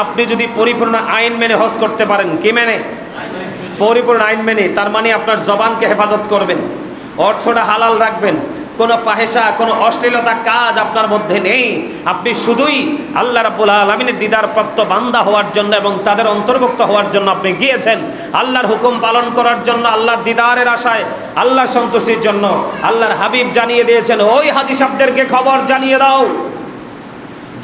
আপনি যদি পরিপূর্ণ আইন মেনে হজ করতে পারেন, কি মেনে? পরিপূর্ণ আইন মেনে, তার মানে আপনার জবানকে হেফাজত করবেন, অর্থটা হালাল রাখবেন, কোনো ফাহেসা কোনো অশ্লীলতা কাজ আপনার মধ্যে নেই। আপনি শুধুই আল্লাহ রাব্বুল আলামিনের দিদার প্রাপ্ত বান্দা হওয়ার জন্য এবং তাদের অন্তর্ভুক্ত হওয়ার জন্য আপনি গিয়েছেন, আল্লাহর হুকুম পালন করার জন্য, আল্লাহর দিদারের আশায়, আল্লাহর সন্তুষ্টির জন্য। আল্লাহর হাবিব জানিয়ে দিয়েছেন, ওই হাজী সাহেবদেরকে খবর জানিয়ে দাও,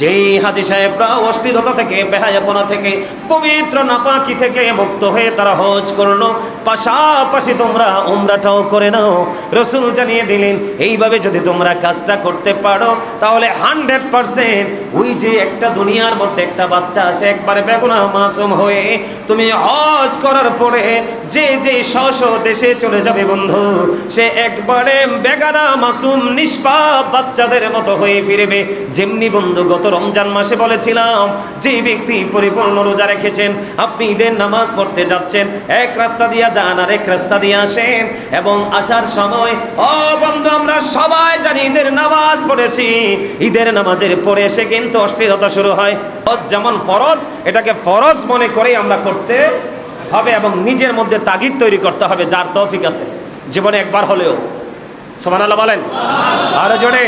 যেই হাজী সাহেবরা অশ্লীলতা থেকে, বেহায়াপনা থেকে, পবিত্র নাপাকি থেকে মুক্ত হয়ে তারা হজ করলো, পাশাপাশি তোমরা উমরাটাও করে নাও। রাসূল জানিয়ে দিলেন, এইভাবে যদি তোমরা কাজটা করতে পারো তাহলে 100% ওই যে একটা দুনিয়ার মধ্যে একটা বাচ্চা আছে একবারে বেগুনাহ মাসুম হয়ে, তুমি হজ করার পরে যে যে স্ব দেশে চলে যাবে বন্ধু, সে একবারে বেগানা মাসুম নিষ্পাপ বাচ্চাদের মতো হয়ে ফিরবে। যেমনি বন্ধু গত রমজান মাসে বলেছিলাম, যে ব্যক্তি পরিপূর্ণ রোজা রেখেছেন, আপনি ঈদের নামাজ পড়তে যাচ্ছেন, এক রাস্তা দিয়ে যান আর এক রাস্তা দিয়ে আসেন, এবং আসার সময় ও বন্ধু আমরা সবাই জানি ঈদের নামাজ পড়েছি, ঈদের নামাজের পরে এসে কিন্তু অশ্লীলতা শুরু হয়। হজ যেমন ফরজ, এটাকে ফরজ মনে করেই আমরা করতে হবে এবং নিজের মধ্যে তাগিদ তৈরি করতে হবে, যার তৌফিক আছে জীবনে একবার হলেও। সুবহানাল্লাহ বলেন আরো জোরে।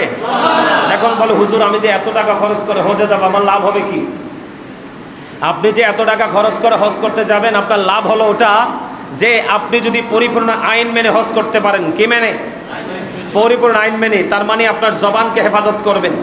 এখন বলো, হুজুর আমি যে এত টাকা খরচ করে হজে যাব, আমার লাভ হবে কি? আপনি যে এত টাকা খরচ করে হজ করতে যাবেন, আপনার লাভ হলো ওটা যে আপনি যদি পরিপূর্ণ আইন মেনে হজ করতে পারেন, কি মেনে? পরিপূর্ণ আইন মেনে, তার মানে আপনার জবানকে হেফাজত করবেন,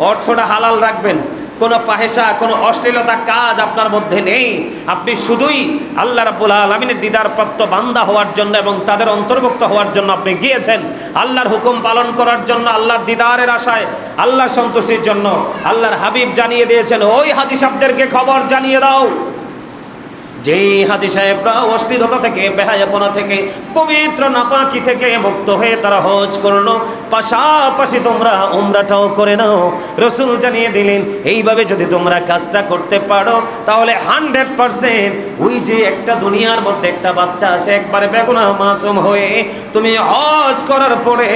অর্থটা হালাল রাখবেন, কোনো ফাহেসা কোনো অশ্লীলতা কাজ আপনার মধ্যে নেই। আপনি শুধুই আল্লাহ রাব্বুল আলামিনের দিদার প্রাপ্ত বান্দা হওয়ার জন্য এবং তাদের অন্তর্ভুক্ত হওয়ার জন্য আপনি গিয়েছেন, আল্লাহর হুকুম পালন করার জন্য, আল্লাহর দিদারের আশায়, আল্লাহর সন্তুষ্টির জন্য। আল্লাহর হাবিব জানিয়ে দিয়েছেন, ওই হাজী সাহেবদেরকে খবর জানিয়ে দাও, যেই হাজী সাহেবরা অশ্লীলতা থেকে, বেহায়াপনা থেকে, পবিত্র নাপাকি থেকে মুক্ত হয়ে তারা হজ করলো, পাশাপাশি তোমরা উমরাটাও করে নাও। রাসূল জানিয়ে দিলেন, এইভাবে যদি তোমরা কাজটা করতে পারো তাহলে 100% ওই যে একটা দুনিয়ার মধ্যে একটা বাচ্চা আছে একবারে বেগুনাহ মাসুম হয়ে, তুমি হজ করার পরে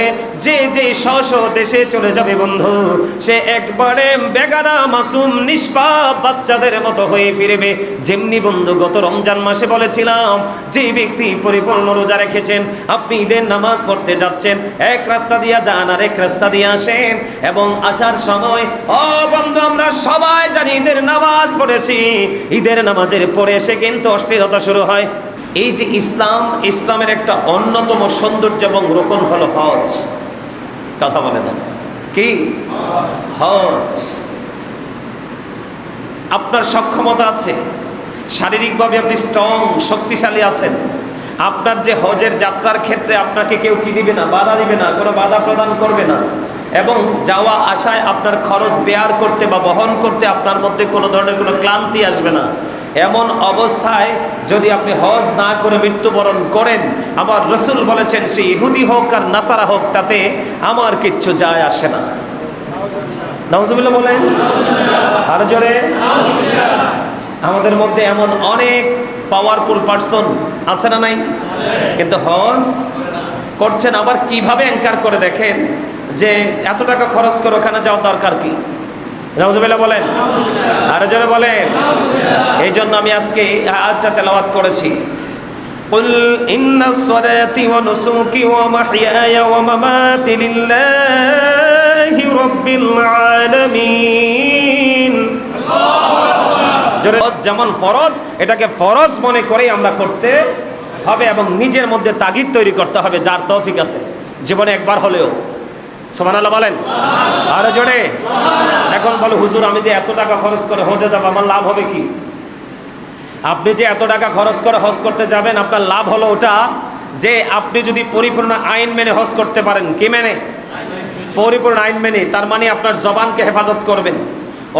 যে যে স্ব দেশে চলে যাবে বন্ধু, সে একবারে বেগানা মাসুম নিষ্পাপ বাচ্চাদের মতো হয়ে ফিরবে। যেমনি বন্ধু গত রমজান মাসে বলেছিলাম, যে ব্যক্তি পরিপূর্ণ রোজা রেখেছেন, আপনি ঈদের নামাজ পড়তে যাচ্ছেন, এক রাস্তা দিয়ে যান আর এক রাস্তা দিয়ে আসেন, এবং আসার সময় ও বন্ধু আমরা সবাই জানি ঈদের নামাজ পড়েছি, ঈদের নামাজের পরে এসে কিন্তু অশ্লীলতা শুরু হয়। এই যে ইসলামের একটা অন্যতম সৌন্দর্য এবং রোকন হলো হজ। কথা বলে না কি? হজ। আপনার সক্ষমতা আছে, শারীরিকভাবে আপনি স্ট্রং, শক্তিশালী আছেন, আপনার যে হজের যাত্রার ক্ষেত্রে আপনাকে কেউ কি দিবে না, বাধা দিবে না, কোনো বাধা প্রদান করবে না, এবং যাওয়া আসায় আপনার খরচ বেয়ার করতে বা বহন করতে আপনার মধ্যে কোনো ধরনের কোনো ক্লান্তি আসবে না। এমন অবস্থায় যদি আপনি হজ না করে মৃত্যুবরণ করেন, আমার রাসূল বলেছেন, সে ইহুদি হোক আর নাসারা হোক, তাতে আমার কিচ্ছু যায় আসে না। নাউজুবিল্লাহ বলেন আর জোরে। আমাদের মধ্যে এমন অনেক পাওয়ারফুল পারসন আছে না নাই? কিন্তু হজ করছেন, আবার কিভাবে অ্যাঙ্কার করে দেখেন যে এত টাকা খরচ করে ওখানে যাওয়ার দরকার কি? নাউজুবিল্লাহ বলেন আর জোরে বলেন। এই জন্য আমি আজকে আয়াতটা তেলাওয়াত করেছি, কুল ইন্নাস সালাতি ওয়া নুসুকি ওয়া মাহইয়ায়া ওয়া মামাতি লিল্লাহি রাব্বিল আলামিন। যেমন ফরজ, এটাকে ফরজ মনে করেই আমরা করতে হবে এবং নিজের মধ্যে তাগিদ তৈরি করতে হবে, যার তৌফিক আছে জীবনে একবার হলেও। সুবহানাল্লাহ বলেন আরো জোরে। এখন বলো, হুজুর আমি যে এত টাকা খরচ করে হজে যাব, আমার লাভ হবে কি? আপনি যে এত টাকা খরচ করে হজ করতে যাবেন, আপনার লাভ হলো ওটা যে আপনি যদি পরিপূর্ণ আইন মেনে হজ করতে পারেন, কি মেনে? পরিপূর্ণ আইন মেনে, তার মানে আপনার জবানকে হেফাজত করবেন,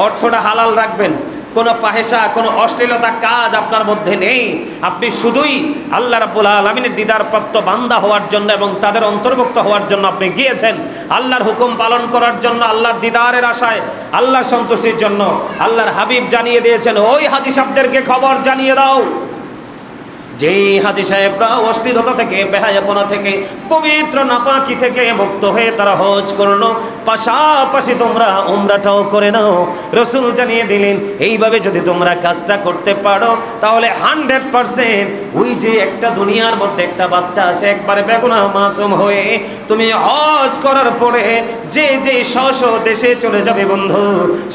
অর্থটা হালাল রাখবেন, কোনো ফাহেসা কোনো অশ্লীলতা কাজ আপনার মধ্যে নেই। আপনি শুধুই আল্লাহ রাব্বুল আলামিনের দিদার প্রাপ্ত বান্দা হওয়ার জন্য এবং তাদের অন্তর্ভুক্ত হওয়ার জন্য আপনি গিয়েছেন, আল্লাহর হুকুম পালন করার জন্য, আল্লাহর দিদারের আশায়, আল্লাহর সন্তুষ্টির জন্য। আল্লাহর হাবিব জানিয়ে দিয়েছেন, ওই হাজী সাহেবদেরকে খবর জানিয়ে দাও, যেই হাজী সাহেবরা অশ্লীলতা থেকে, বেহায়াপনা থেকে, পবিত্র নাপাকি থেকে মুক্ত হয়ে তারা হজ করলো, পাশাপাশি তোমরা উমরাটাও করে নাও। রসুল জানিয়ে দিলেন এইভাবে যদি তোমরা কাজটা করতে পারো তাহলে 100% ওই যে একটা দুনিয়ার মধ্যে একটা বাচ্চা আসে একবারে বেগুনাহ মাসুম হয়ে, তুমি হজ করার পরে যে যে স্ব দেশে চলে যাবে বন্ধু,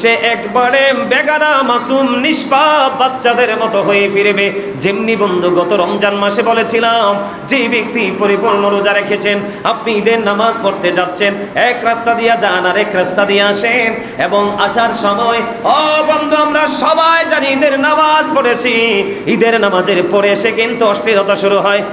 সে একবারে বেগানা মাসুম নিষ্পাপ বাচ্চাদের মতো হয়ে ফিরবে। যেমনি বন্ধু গত রমজান মাসে বলেছিলাম, যে ব্যক্তি পরিপূর্ণ রোজা রেখেছেন, আপনি ঈদের নামাজ পড়তে যাচ্ছেন, এক রাস্তা দিয়ে যান আর এক রাস্তা দিয়ে আসেন, এবং আসার সময় ও বন্ধু আমরা সবাই জানি ঈদের নামাজ পড়েছি, ঈদের নামাজের পরে এসে কিন্তু অশ্লীলতা শুরু হয়।